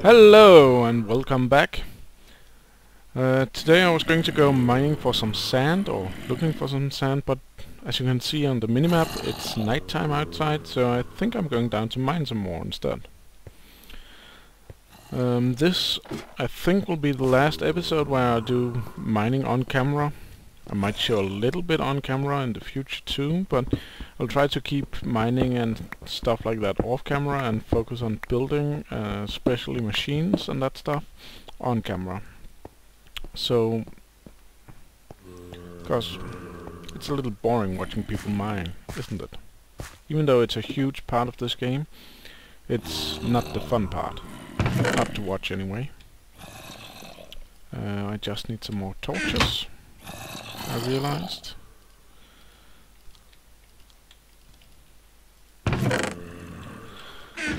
Hello and welcome back. Today I was going to go mining for some sand, or looking for some sand, but as you can see on the minimap it's nighttime outside, so I think I'm going down to mine some more instead. This I think will be the last episode where I do mining on camera. I might show a little bit on camera in the future too, but I'll try to keep mining and stuff like that off camera and focus on building, especially machines and that stuff, on camera. So, because it's a little boring watching people mine, isn't it? Even though it's a huge part of this game, it's not the fun part. Not to watch anyway. I just need some more torches, I realized.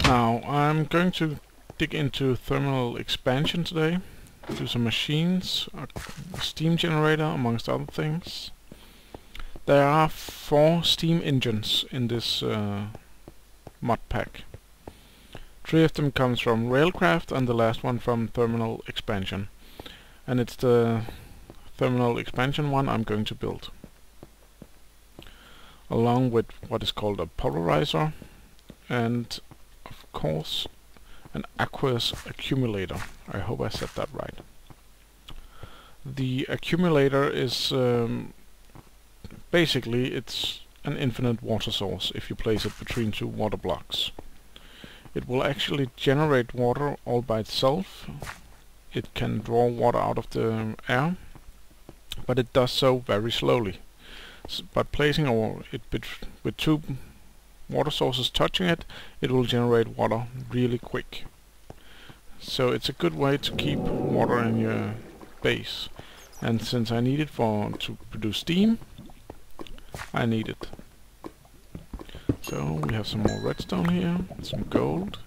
Now, I'm going to dig into thermal expansion today. Do some machines, a steam generator amongst other things. There are 4 steam engines in this mod pack. 3 of them comes from Railcraft and the last one from thermal expansion. And it's the thermal expansion one I'm going to build, along with what is called a polarizer and of course an aqueous accumulator. I hope I said that right. The accumulator is basically it's an infinite water source if you place it between 2 water blocks. It will actually generate water all by itself. It can draw water out of the air, but it does so very slowly. But placing it with 2 water sources touching it, it will generate water really quick. So it's a good way to keep water in your base. And since I need it to produce steam, I need it. So we have some more redstone here, some gold.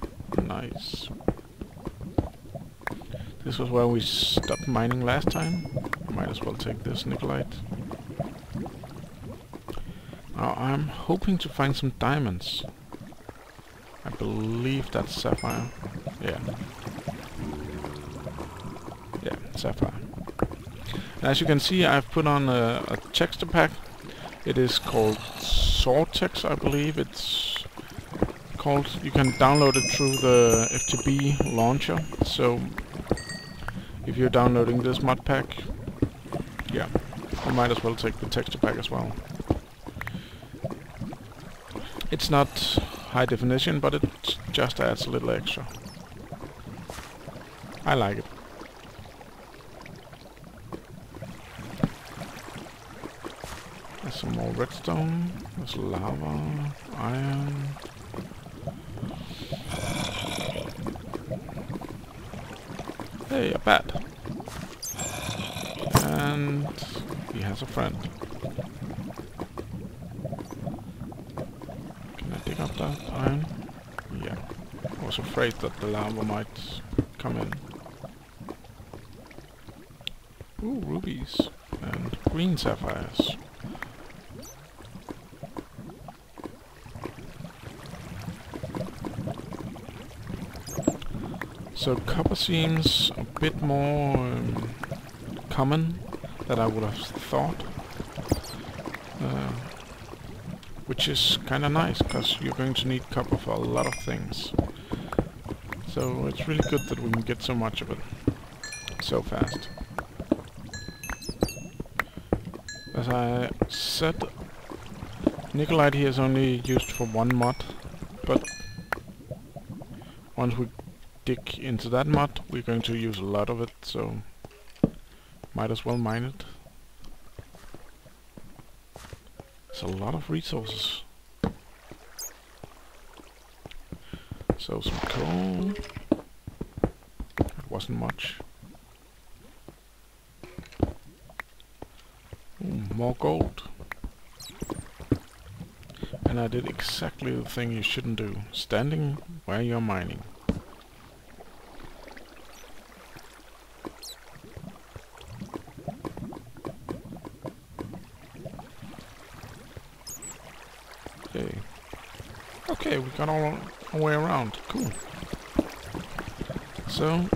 Nice. This was where we stopped mining last time. Might as well take this nickelite. Now I'm hoping to find some diamonds. I believe that's sapphire. Yeah. Yeah, sapphire. And as you can see, I've put on a texture pack. It is called Vortex, I believe it's called. You can download it through the FTB launcher. So if you're downloading this mod pack, yeah, I might as well take the texture pack as well. It's not high definition, but it just adds a little extra. I like it. There's some more redstone, there's lava, iron. Hey, a bat! And he has a friend. Can I dig up that iron? Yeah. I was afraid that the lava might come in. Ooh, rubies and green sapphires. So copper seems a bit more common than I would have thought, which is kinda nice, because you're going to need copper for a lot of things. So it's really good that we can get so much of it so fast. As I said, nickelite here is only used for 1 mod, but once we dig into that mod, we're going to use a lot of it, so might as well mine it. It's a lot of resources. So some coal. It wasn't much. Ooh, more gold. And I did exactly the thing you shouldn't do. Standing where you're mining. Okay, we got all our way around. Cool. So,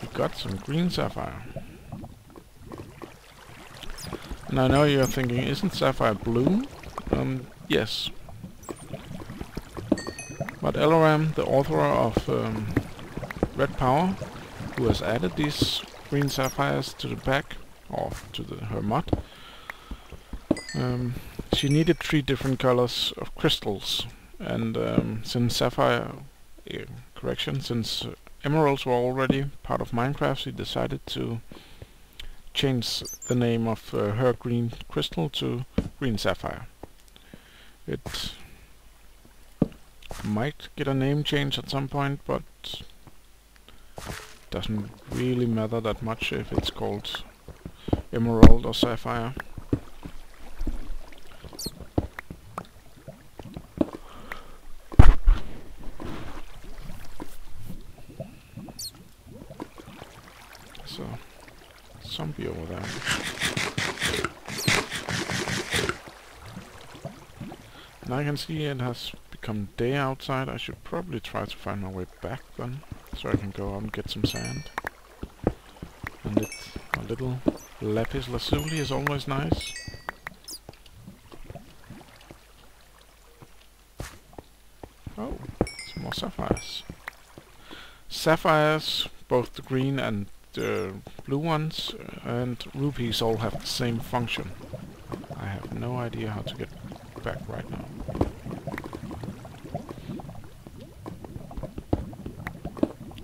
we got some green sapphire. And I know you're thinking, isn't sapphire blue? Yes. But Eloram, the author of Red Power, who has added these green sapphires to the pack, or to her mod, she needed 3 different colors of crystals. And since sapphire, since emeralds were already part of Minecraft, she decided to change the name of her green crystal to green sapphire. It might get a name change at some point, but doesn't really matter that much if it's called emerald or sapphire. So, zombie over there. And I can see it has become day outside. I should probably try to find my way back then, so I can go out and get some sand. And a little lapis lazuli is always nice. Oh, some more sapphires. Sapphires, both the green and the blue ones, and rupees all have the same function. I have no idea how to get back right now.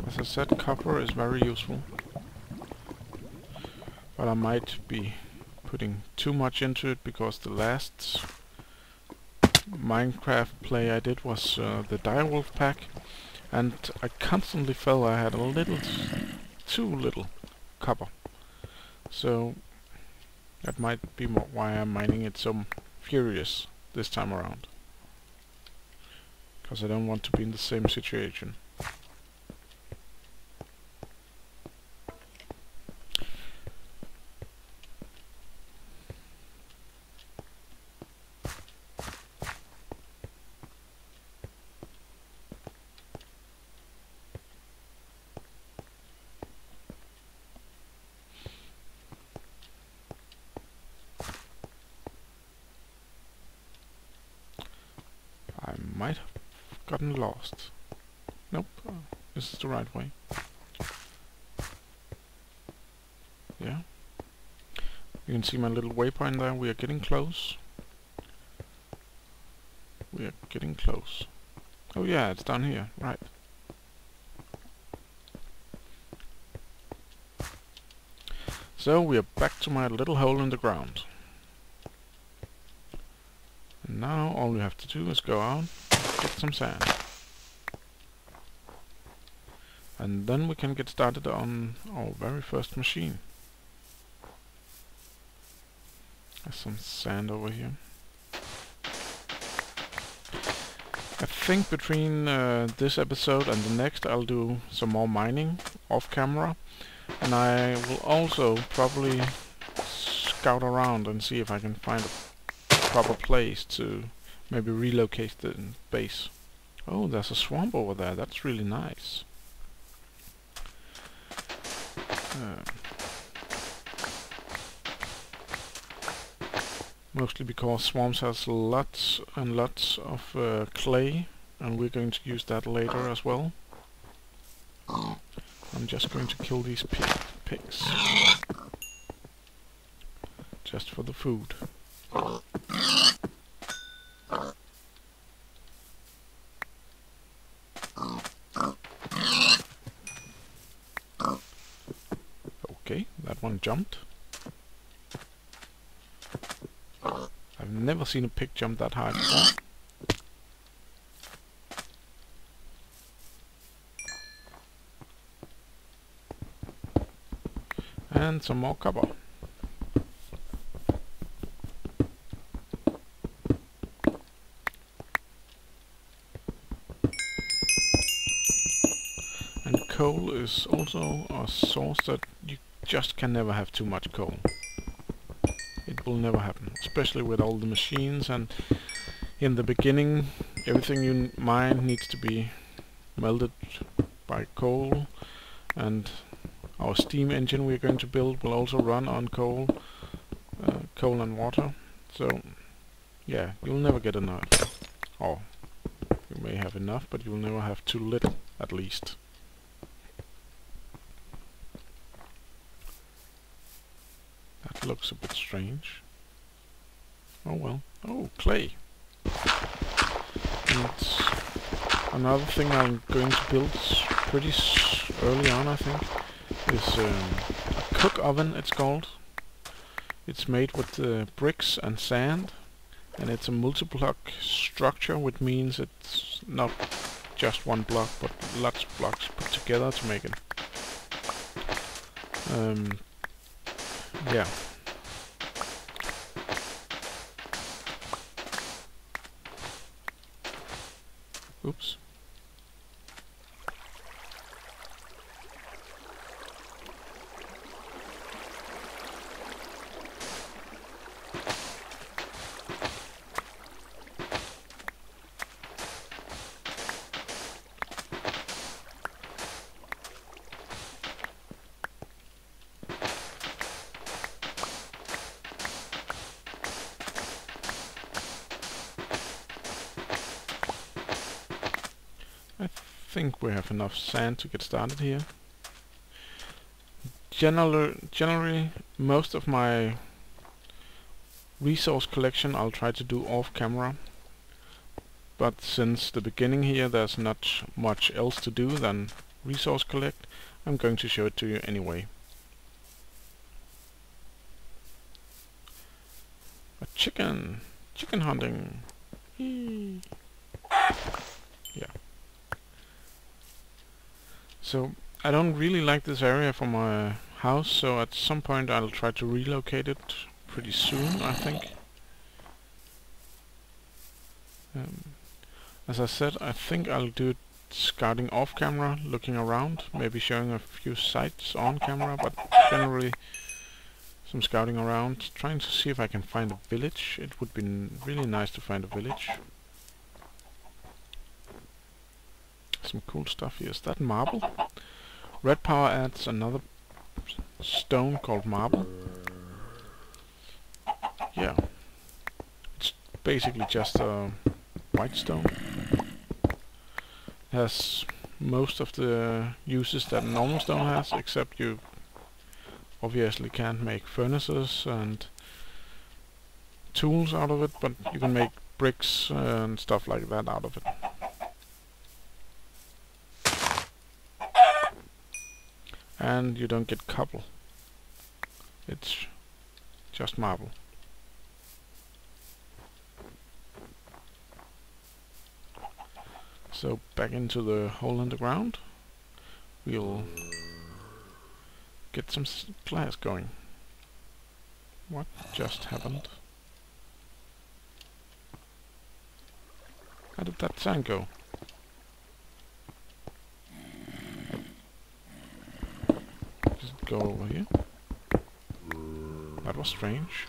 As I said, copper is very useful, but I might be putting too much into it because the last Minecraft play I did was the direwolf pack, and I constantly felt I had a little too little copper. So that might be why I'm mining it so furious this time around, because I don't want to be in the same situation. I might have gotten lost. Nope, this is the right way. Yeah. You can see my little waypoint there. We are getting close. We are getting close. Oh yeah, it's down here, right. So we are back to my little hole in the ground. And now all we have to do is go out, get some sand. And then we can get started on our very first machine. There's some sand over here. I think between this episode and the next I'll do some more mining off camera, and I will also probably scout around and see if I can find a proper place to maybe relocate the base. Oh, there's a swamp over there, that's really nice. Mostly because swamps has lots and lots of clay, and we're going to use that later as well. I'm just going to kill these pigs. Just for the food. Okay, that one jumped. I've never seen a pig jump that high before. And some more copper. And coal is also a source that you just can never have too much coal. It will never happen, especially with all the machines, and in the beginning everything you mine needs to be melted by coal, And our steam engine we're going to build will also run on coal and water. So yeah, you'll never get enough. Or you may have enough, but you'll never have too little, at least. That looks a bit strange. Oh well. Oh, clay. And another thing I'm going to build pretty early on, I think, is a cook oven, it's called. It's made with bricks and sand, and it's a multi-block structure, which means it's not just one block, but lots of blocks put together to make it. Yeah. Oops. I think we have enough sand to get started here. Generally, most of my resource collection I'll try to do off camera, but since the beginning here there's not much else to do than resource collect, I'm going to show it to you anyway. A chicken hunting. Eee. Yeah. So I don't really like this area for my house, so at some point I'll try to relocate it pretty soon, I think. As I said, I think I'll do scouting off camera, looking around, maybe showing a few sites on camera, but generally some scouting around, trying to see if I can find a village. It would be really nice to find a village. Some cool stuff here. Is that marble? Red power adds another stone called marble. Yeah. It's basically just a white stone. Has most of the uses that normal stone has, except you obviously can't make furnaces and tools out of it, but you can make bricks and stuff like that out of it. And you don't get cobble. It's just marble. So back into the hole in the ground. We'll get some glass going. What just happened? How did that sand go? Does it go over here? That was strange.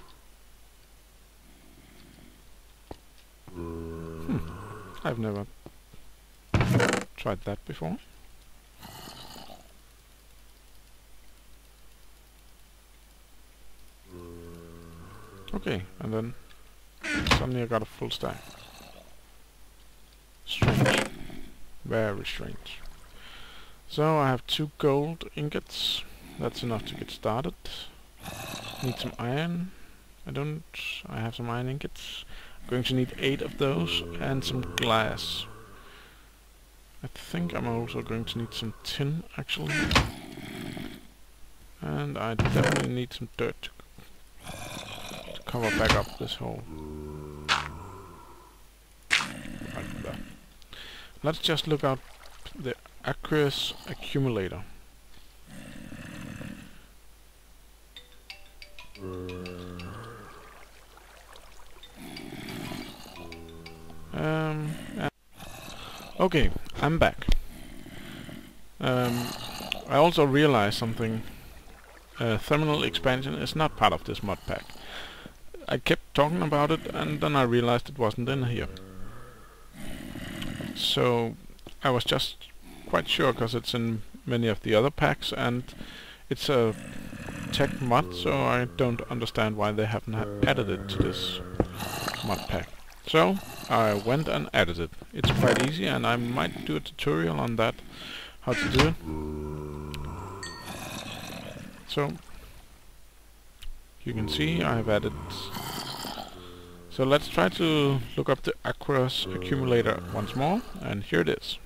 I've never tried that before. Okay, and then suddenly I got a full stack. Strange. Very strange. So I have 2 gold ingots. That's enough to get started. Need some iron. I have some iron ingots. I'm going to need 8 of those and some glass. I think I'm also going to need some tin, actually. And I definitely need some dirt to cover back up this hole. Like that. Let's just look out the aqueous accumulator. Okay, I'm back. I also realized something. Thermal expansion is not part of this mod pack. I kept talking about it, and then I realized it wasn't in here. So I was just quite sure, because it's in many of the other packs, and it's a tech mod, so I don't understand why they haven't added it to this mod pack. So I went and added it. It's quite easy, and I might do a tutorial on that, how to do it. So you can see I have added. So let's try to look up the aqueous accumulator once more, and here it is.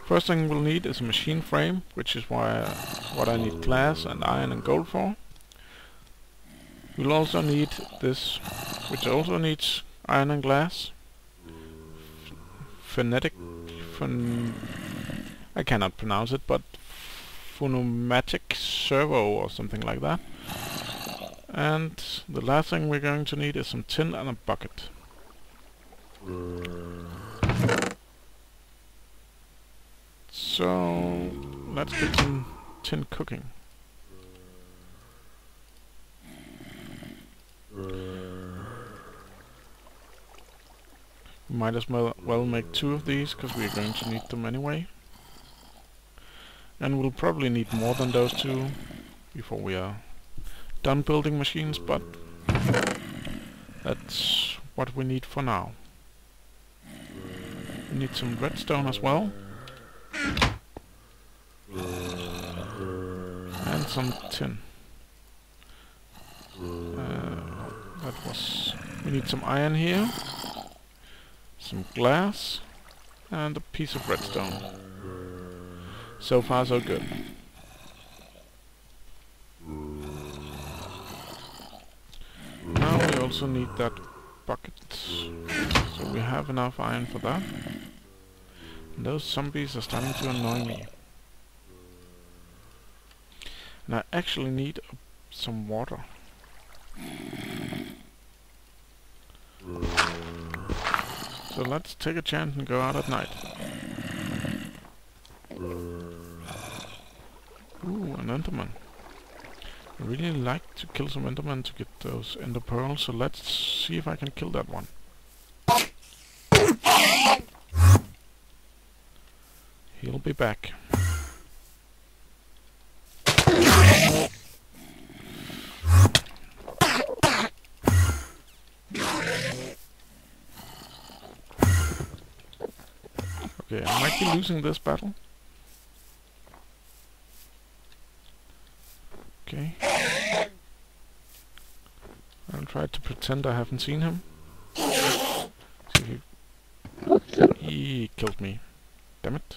First thing we'll need is a machine frame, which is what I need glass and iron and gold for. We'll also need this, which also needs iron and glass. I cannot pronounce it, but phonomatic servo or something like that. And the last thing we're going to need is some tin and a bucket. So let's get some tin cooking. Might as well make 2 of these, because we're going to need them anyway. And we'll probably need more than those 2 before we are done building machines, but that's what we need for now. We need some redstone as well. And some tin. We need some iron here, some glass, and a piece of redstone. So far so good. Now we also need that bucket, so we have enough iron for that. And those zombies are starting to annoy me. And I actually need some water. So let's take a chance and go out at night. Ooh, an enderman. I really like to kill some endermen to get those ender pearls, so let's see if I can kill that one. He'll be back. Okay, I might be losing this battle. Okay. I'll try to pretend I haven't seen him. See if he killed me. Damn it.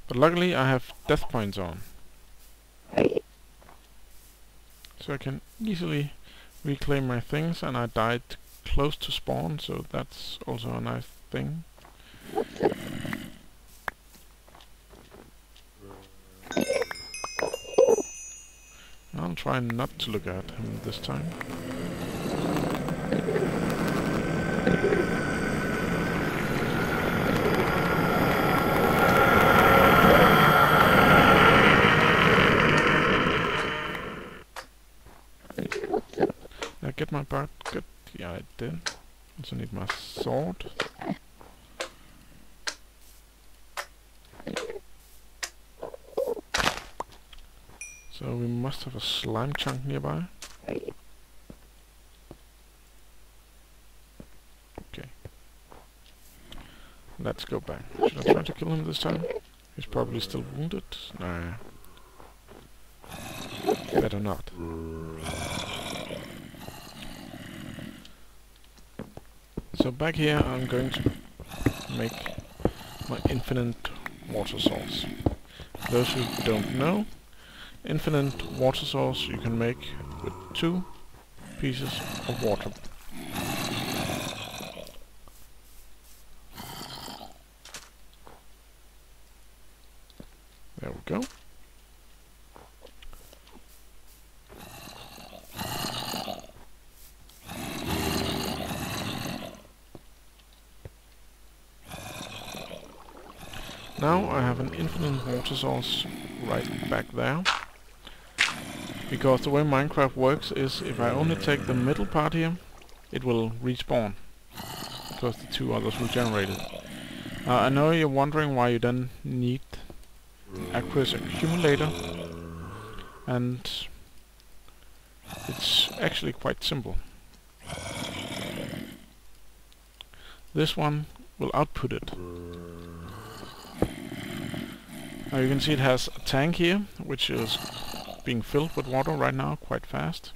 But luckily I have death points on. So I can easily reclaim my things, and I died close to spawn, so that's also a nice thing. I'll try not to look at him this time. Did I get my bucket? Yeah, I did. Also need my sword. So we must have a slime chunk nearby. Okay. Let's go back. Should I try to kill him this time? He's probably still wounded. Nah. Better not. So back here I'm going to make my infinite water source. For those who don't know, infinite water source you can make with 2 pieces of water. There we go. Now I have an infinite water source right back there. Because the way Minecraft works is if I only take the middle part here, it will respawn. Because the 2 others will generate it. I know you're wondering why you then need aqueous accumulator, and it's actually quite simple. This one will output it. Now you can see it has a tank here, which is being filled with water right now quite fast.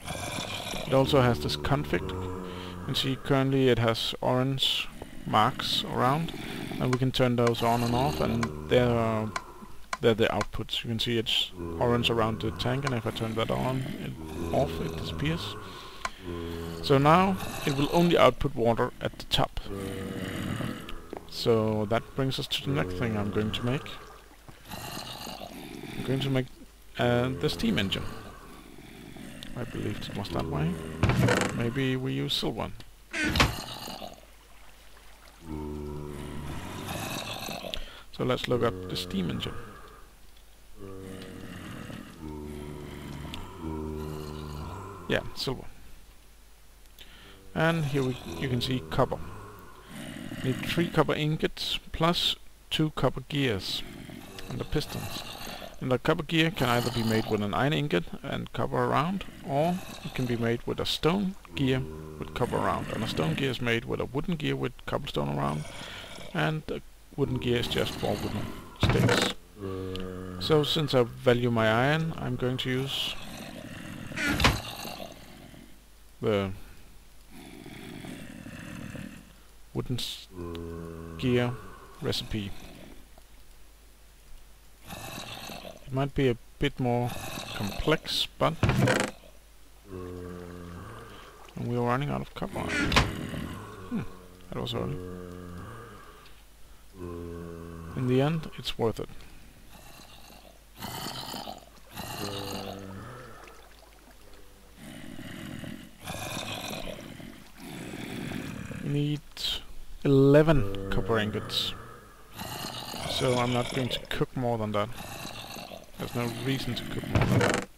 It also has this config. You can see currently it has orange marks around, and we can turn those on and off, and they're the outputs. You can see it's orange around the tank, and if I turn that on and off, it disappears. So now it will only output water at the top. So that brings us to the next thing I'm going to make. I'm going to make the steam engine. I believed it was that way. Maybe we use silver. So let's look up the steam engine. Yeah, silver. And here you can see copper. Need 3 copper ingots plus 2 copper gears and the pistons. And the copper gear can either be made with an iron ingot and copper around, or it can be made with a stone gear with copper around. And a stone gear is made with a wooden gear with cobblestone around, and a wooden gear is just for wooden sticks. So since I value my iron, I'm going to use the wooden gear recipe. It might be a bit more complex, but and we are running out of copper. That was early. In the end, it's worth it. We need 11 copper ingots, so I'm not going to cook more than that. There's no reason to cook more than that.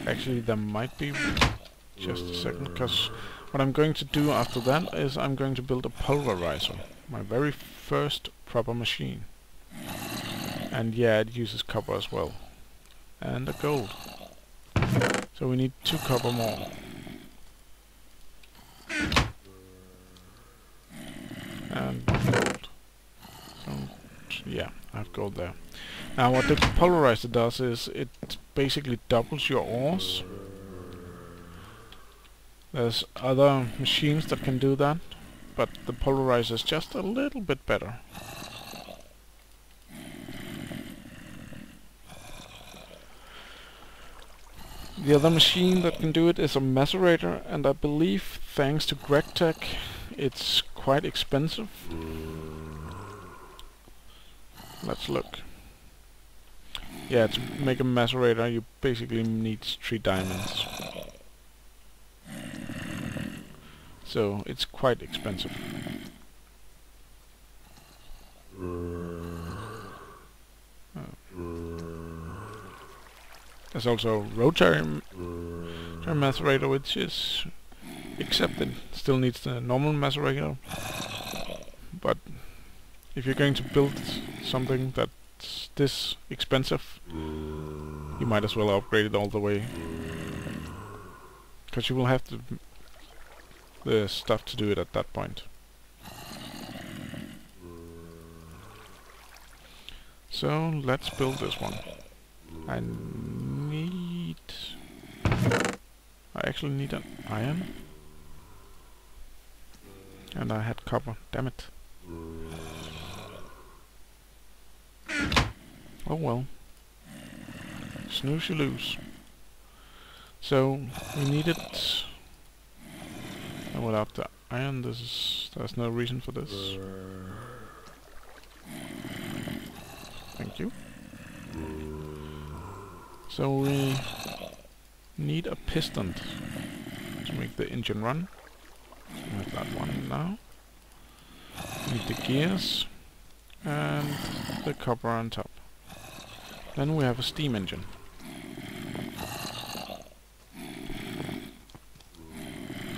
Actually, there might be. Just a second, because what I'm going to do after that is I'm going to build a pulverizer. My very first proper machine. And yeah, it uses copper as well. And a gold. So we need 2 copper more. And gold. So, yeah, I have gold there. Now what the pulverizer does is it basically doubles your ores. There's other machines that can do that, but the pulverizer is just a little bit better. The other machine that can do it is a macerator, and I believe, thanks to GregTech, it's quite expensive. Let's look. Yeah, to make a macerator you basically need 3 diamonds. So it's quite expensive. There's also a rotary macerator, which is accepted. Still needs the normal macerator. But if you're going to build something that's this expensive, you might as well upgrade it all the way. Because you will have the stuff to do it at that point. So let's build this one. I actually need an iron. And I had copper, damn it. Oh well. Snooze you lose. So we needed, and without the iron there's no reason for this. Thank you. So we need a piston to make the engine run. We have that one now. We need the gears and the copper on top. Then we have a steam engine.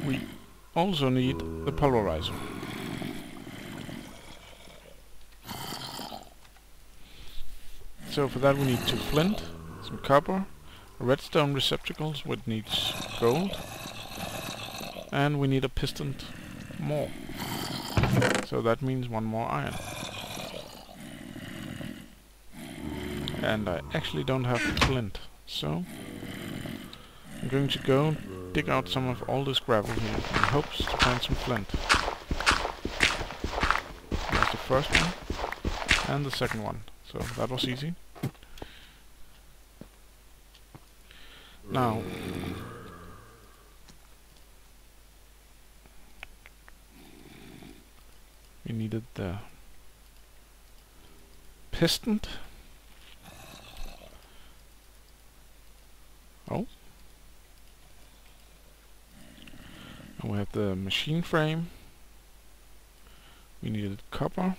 We also need the pulverizer. So for that we need 2 flint, some copper, a redstone receptacles which needs gold, and we need a piston more. So that means 1 more iron. And I actually don't have flint, so I'm going to go dig out some of all this gravel here in hopes to find some flint. That's the first one, and the second one, so that was easy. Now, we needed the piston. Oh. And we have the machine frame. We needed copper.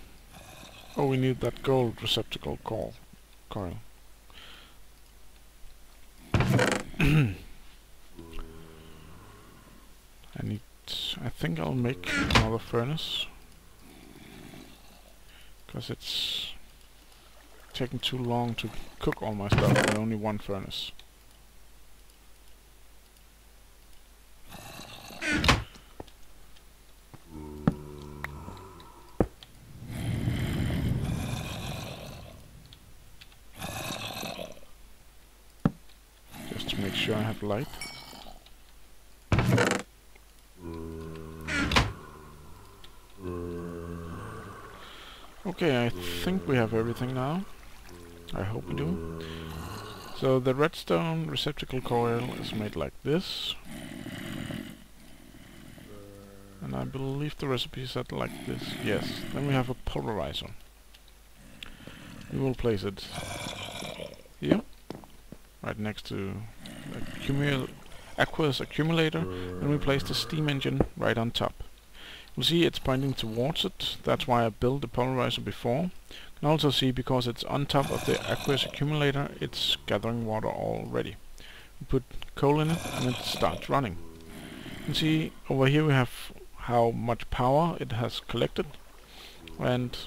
Oh, we need that gold receptacle coil. I think I'll make another furnace, because it's taking too long to cook all my stuff with only 1 furnace. Just to make sure I have light. Okay, I think we have everything now. I hope we do. So the redstone receptacle coil is made like this. And I believe the recipe is set like this. Yes. Then we have a polarizer. We will place it here, right next to the aqueous accumulator, and we place the steam engine right on top. You'll see it's pointing towards it. That's why I built the polarizer before. You can also see, because it's on top of the aqueous accumulator, it's gathering water already. We put coal in it and it starts running. You can see over here we have how much power it has collected, and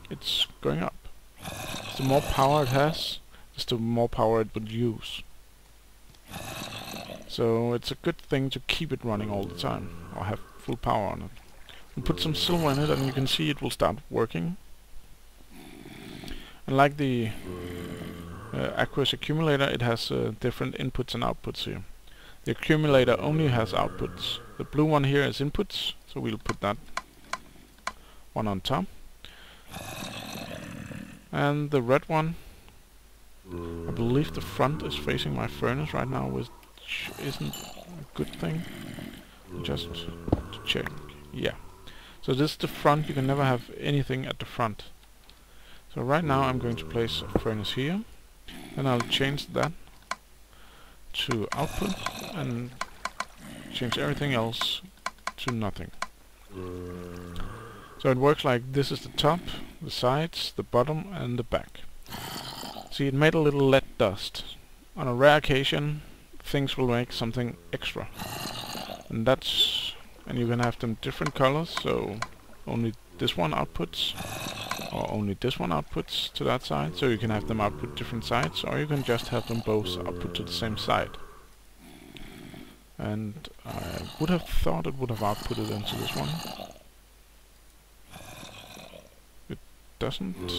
it's going up. The more power it has, the more power it would use. So it's a good thing to keep it running all the time, or have full power on it. We put some silver in it and you can see it will start working. And like the aqueous accumulator, it has different inputs and outputs here. The accumulator only has outputs. The blue one here is inputs, so we'll put that one on top. And the red one, I believe the front is facing my furnace right now, which isn't a good thing. Just to check. Yeah. So this is the front. You can never have anything at the front. So right now I'm going to place a furnace here. Then I'll change that to output and change everything else to nothing. So it works like this is the top, the sides, the bottom and the back. See, it made a little lead dust. On a rare occasion things will make something extra. And you can have them different colors, so only this one outputs, or only this one outputs to that side, so you can have them output different sides, or you can just have them both output to the same side. And I would have thought it would have outputted into this one. It doesn't,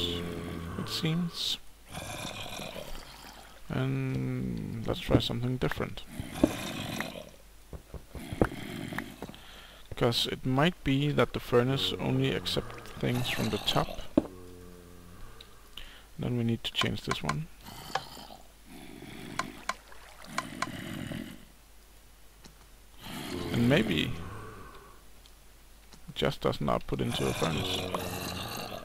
it seems. And let's try something different. Because it might be that the furnace only accepts things from the top. Then we need to change this one. And maybe it just doesn't output into a furnace.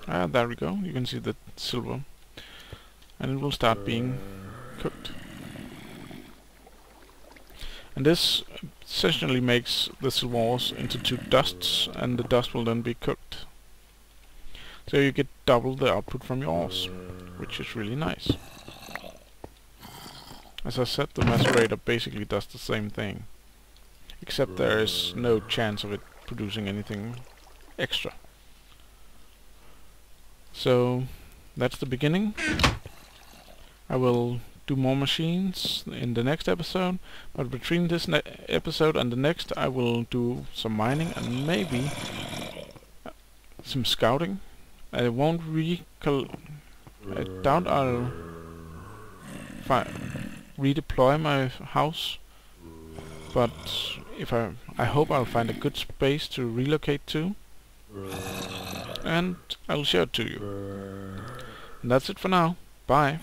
Ah, there we go. You can see the silver. And it will start being cooked. And this essentially makes the silver ores into 2 dusts, and the dust will then be cooked. So you get double the output from your ores, which is really nice. As I said, the macerator basically does the same thing, except there is no chance of it producing anything extra. So that's the beginning. I will do more machines in the next episode, but between this episode and the next I will do some mining and maybe some scouting. I won't I doubt I'll redeploy my house, but if I hope I'll find a good space to relocate to, and I'll show it to you. And that's it for now. Bye.